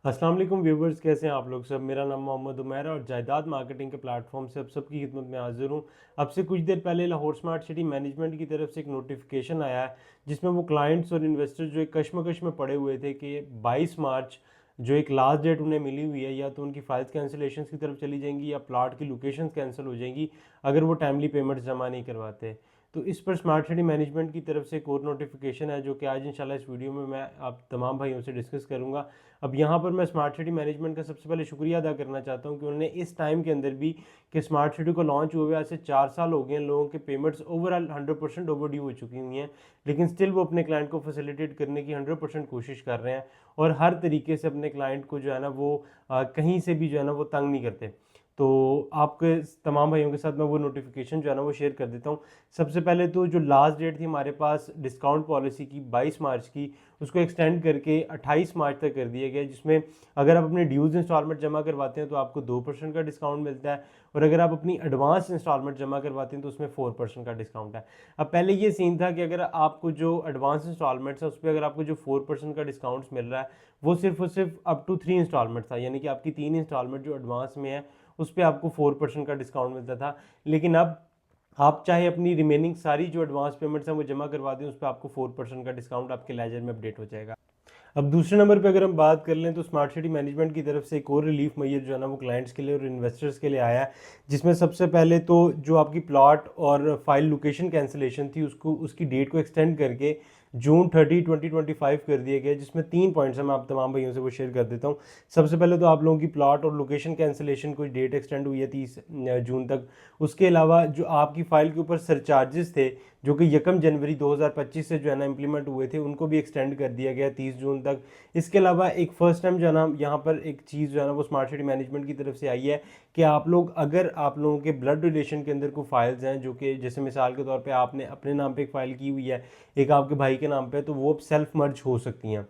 अस्सलाम वालेकुम व्यूवर्स, कैसे हैं आप लोग सब। मेरा नाम मोहम्मद उमैर है और जायदाद मार्केटिंग के प्लेटफॉर्म से अब सबकी खिदमत में हाजिर हूँ। अब से कुछ देर पहले लाहौर स्मार्ट सिटी मैनेजमेंट की तरफ से एक नोटिफिकेशन आया है जिसमें वो क्लाइंट्स और इन्वेस्टर्स जो एक कश्मकश में पड़े हुए थे कि 22 मार्च जो एक लास्ट डेट उन्हें मिली हुई है, या तो उनकी फाइल्स कैंसिलेशन की तरफ चली जाएंगी या प्लाट की लोकेशन कैंसिल हो जाएंगी अगर वो टाइमली पेमेंट्स जमा नहीं करवाते। तो इस पर स्मार्ट सिटी मैनेजमेंट की तरफ से एक और नोटिफिकेशन है जो कि आज इंशाल्लाह इस वीडियो में मैं आप तमाम भाइयों से डिस्कस करूंगा। अब यहाँ पर मैं स्मार्ट सिटी मैनेजमेंट का सबसे पहले शुक्रिया अदा करना चाहता हूँ कि उन्होंने इस टाइम के अंदर भी कि स्मार्ट सिटी को लॉन्च हुए आज से 4 साल हो गए हैं, लोगों के पेमेंट्स ओवरऑल 100% ओवरड्यू हो चुकी हुई हैं, लेकिन स्टिल वो अपने क्लाइंट को फैसिलिटेट करने की 100% कोशिश कर रहे हैं और हर तरीके से अपने क्लाइंट को जो है ना वो कहीं से भी जो है ना वो तंग नहीं करते। तो आपके तमाम भाइयों के साथ मैं वो नोटिफिकेशन जो है ना वो शेयर कर देता हूँ। सबसे पहले तो जो लास्ट डेट थी हमारे पास डिस्काउंट पॉलिसी की 22 मार्च की, उसको एक्सटेंड करके 28 मार्च तक कर दिया गया, जिसमें अगर आप अपने ड्यूज़ इंस्टॉलमेंट जमा करवाते हैं तो आपको 2% का डिस्काउंट मिलता है, और अगर आप अपनी एडवांस इंस्टॉलमेंट जमा करवाते हैं तो उसमें 4% का डिस्काउंट है। अब पहले ये सीन था कि अगर आपको जो एडवांस इंस्टॉलमेंट्स है उस पर अगर आपको जो 4% का डिस्काउंट मिल रहा है वो सिर्फ और सिर्फ अप टू 3 इंस्टॉलमेंट था, यानी कि आपकी 3 इंस्टॉलमेंट जो एडवांस में है उस पर आपको 4% का डिस्काउंट मिलता था। लेकिन अब आप चाहे अपनी रिमेनिंग सारी जो एडवांस पेमेंट्स हैं वो जमा करवा दें, उस पर आपको 4% का डिस्काउंट आपके लेजर में अपडेट हो जाएगा। अब दूसरे नंबर पे अगर हम बात कर लें तो स्मार्ट सिटी मैनेजमेंट की तरफ से एक और रिलीफ मैयर जो है ना वो क्लाइंट्स के लिए और इन्वेस्टर्स के लिए आया है, जिसमें सबसे पहले तो जो आपकी प्लॉट और फाइल लोकेशन कैंसिलेशन थी उसको उसकी डेट को एक्सटेंड करके जून 30 2025 कर दिया गया, जिसमें 3 पॉइंट्स हैं, मैं आप तमाम भाइयों से वो शेयर कर देता हूँ। सबसे पहले तो आप लोगों की प्लॉट और लोकेशन कैंसिलेशन को डेट एक्सटेंड हुई है 30 जून तक। उसके अलावा जो आपकी फ़ाइल के ऊपर सरचार्जेस थे जो कि 1 जनवरी 2025 से जो है ना इम्प्लीमेंट हुए थे, उनको भी एक्सटेंड कर दिया गया 30 जून तक। इसके अलावा एक फ़र्स्ट टाइम जो है ना यहाँ पर एक चीज़ जो है ना वो स्मार्ट सिटी मैनेजमेंट की तरफ से आई है कि आप लोग अगर आप लोगों के ब्लड रिलेशन के अंदर कोई फाइल्स हैं जो कि जैसे मिसाल के तौर पे आपने अपने नाम पे एक फ़ाइल की हुई है, एक आपके भाई के नाम पे, तो वो सेल्फ मर्ज हो सकती हैं।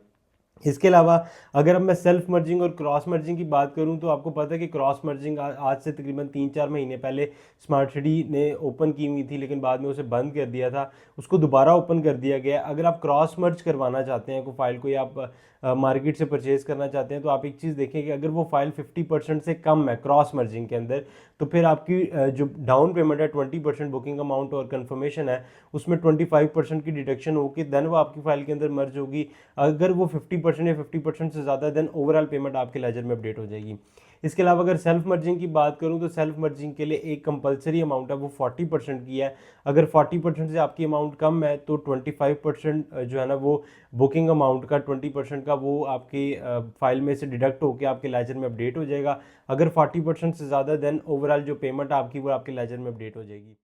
इसके अलावा अगर अब मैं सेल्फ मर्जिंग और क्रॉस मर्जिंग की बात करूं तो आपको पता है कि क्रॉस मर्जिंग आज से तकरीबन 3-4 महीने पहले स्मार्ट सिटी ने ओपन की हुई थी, लेकिन बाद में उसे बंद कर दिया था, उसको दोबारा ओपन कर दिया गया। अगर आप क्रॉस मर्ज करवाना चाहते हैं कोई फाइल को, या आप मार्केट से परचेज करना चाहते हैं, तो आप एक चीज़ देखें कि अगर वो फाइल 50% से कम है क्रॉस मर्जिंग के अंदर, तो फिर आपकी जो डाउन पेमेंट है 20% बुकिंग अमाउंट और कन्फर्मेशन है उसमें 25% की डिडक्शन होगी, देन वो आपकी फाइल के अंदर मर्ज होगी। अगर वो 50% या 50% से ज़्यादा, देन ओवरऑल पेमेंट आपके लेजर में अपडेट हो जाएगी। इसके अलावा अगर सेल्फ मर्जिंग की बात करूं तो सेल्फ मर्जिंग के लिए एक कंपलसरी अमाउंट है वो 40% की है। अगर 40% से आपकी अमाउंट कम है तो 25% जो है ना वो बुकिंग अमाउंट का 20% का वो आपकी फाइल में से डिडक्ट होकर आपके लेजर में अपडेट हो जाएगा। अगर 40% से ज़्यादा, देन ओवरऑल जो पेमेंट आपकी वो आपके लेजर में अपडेट हो जाएगी।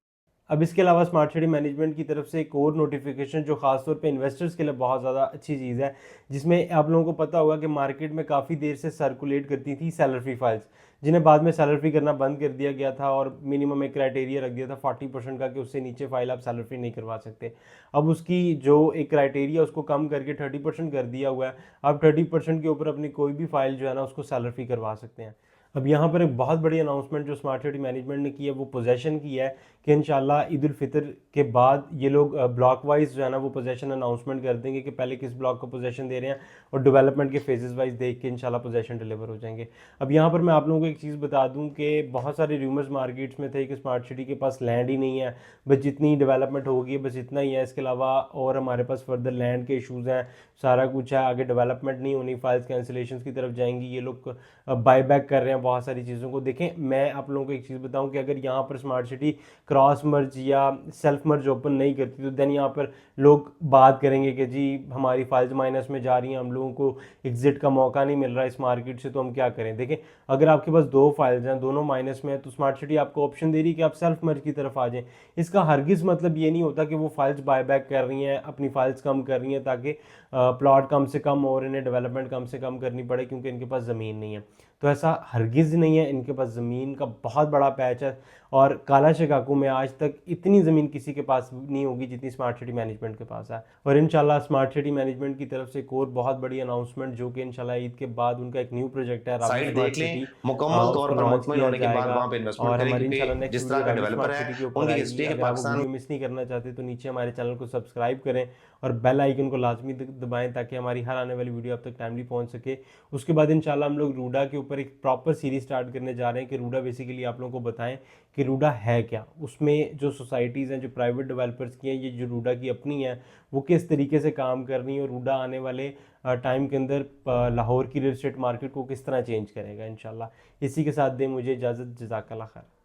अब इसके अलावा स्मार्ट सिटी मैनेजमेंट की तरफ से एक और नोटिफिकेशन जो खासतौर पे इन्वेस्टर्स के लिए बहुत ज़्यादा अच्छी चीज़ है, जिसमें आप लोगों को पता होगा कि मार्केट में काफ़ी देर से सर्कुलेट करती थी सेलर फ्री फाइल्स, जिन्हें बाद में सेलर फ्री करना बंद कर दिया गया था और मिनिमम एक क्राइटेरिया रख दिया था 40% का कि उससे नीचे फाइल आप सेलर फ्री नहीं करवा सकते। अब उसकी जो एक क्राइटेरिया उसको कम करके 30% कर दिया हुआ है। आप 30% के ऊपर अपनी कोई भी फाइल जो है ना उसको सेलर फ्री करवा सकते हैं। अब यहाँ पर एक बहुत बड़ी अनाउंसमेंट जो स्मार्ट सिटी मैनेजमेंट ने की है वो पोजेशन की है कि इंशाल्लाह ईद उल फितर के बाद ये लोग ब्लॉक वाइज जो है ना वो पोजेशन अनाउंसमेंट कर देंगे कि पहले किस ब्लॉक को पोजेशन दे रहे हैं, और डेवलपमेंट के फेजेस वाइज देख के इंशाल्लाह पोजेशन डिलीवर हो जाएंगे। अब यहाँ पर मैं आप लोगों को एक चीज़ बता दूँ कि बहुत सारे रूमर्स मार्केट्स में थे कि स्मार्ट सिटी के पास लैंड ही नहीं है, बस जितनी डेवलपमेंट होगी बस इतना ही है, इसके अलावा और हमारे पास फर्दर लैंड के इशूज़ हैं, सारा कुछ है, आगे डेवलपमेंट नहीं होनी, फाइल्स कैंसिलेशन की तरफ जाएंगी, ये लोग बाय बैक कर रहे हैं बहुत सारी चीज़ों को। देखें, मैं आप लोगों को एक चीज़ बताऊं कि अगर यहाँ पर स्मार्ट सिटी क्रॉस मर्ज या सेल्फ मर्ज ओपन नहीं करती तो देन यहाँ पर लोग बात करेंगे कि जी हमारी फाइल्स माइनस में जा रही हैं, हम लोगों को एग्जिट का मौका नहीं मिल रहा है इस मार्केट से, तो हम क्या करें। देखें, अगर आपके पास दो फाइल्स हैं, दोनों माइनस में है, तो स्मार्ट सिटी आपको ऑप्शन दे रही है कि आप सेल्फ मर्ज की तरफ आ जाएं। इसका हरगिज़ मतलब ये नहीं होता कि वो फाइल्स बाय बैक कर रही हैं, अपनी फाइल्स कम कर रही हैं ताकि प्लॉट कम से कम और इन्हें डेवलपमेंट कम से कम करनी पड़े क्योंकि इनके पास ज़मीन नहीं है। तो ऐसा हरगिज़ नहीं है, इनके पास ज़मीन का बहुत बड़ा पैच है। और काला शिकागो में आज तक इतनी ज़मीन किसी के पास नहीं होगी जितनी स्मार्ट सिटी मैनेजमेंट के पास है। और इंशाल्लाह स्मार्ट सिटी मैनेजमेंट की तरफ से एक और बहुत बड़ी अनाउंसमेंट जो कि इंशाल्लाह ईद के बाद उनका एक न्यू प्रोजेक्ट है रावी साइट स्मार्ट देख लें, सिटी, मुकम्मल तौर उसको पर लॉन्च मुतमईन किया होने के बाद जाएगा। वहाँ पे इन्वेस्टमेंट और करें, हमारी क्योंकि इंशाल्लाह नेक्स्ट जिस तरह वीडियो का रावी डेवलपर स्मार्ट है सिटी के ऊपर उनकी आएगी। हिस्ट्री है कि अगर आप वो पाकिस्तान वीडियो मिस नहीं करना चाहते तो नीचे हमारे चैनल को सब्सक्राइब करें और बेल आइकन को लाजमी दबाएं ताकि हमारी हर आने वाली वीडियो आप तक टाइमली पहुंच सके। उसके बाद इंशाल्लाह हम लोग रूडा के ऊपर एक प्रॉपर सीरीज स्टार्ट करने जा रहे हैं कि रूडा बेसिकली आप लोगों को बताएं कि रूडा है क्या, उसमें जो सोसाइटीज़ हैं जो प्राइवेट डेवलपर्स की हैं, ये जो रूडा की अपनी हैं, वो किस तरीके से काम कर रही है और रूडा आने वाले टाइम के अंदर लाहौर की रियल एस्टेट मार्केट को किस तरह चेंज करेगा इंशाल्लाह। इसी के साथ दें मुझे इजाज़त, जज़ाकल्लाह खैर।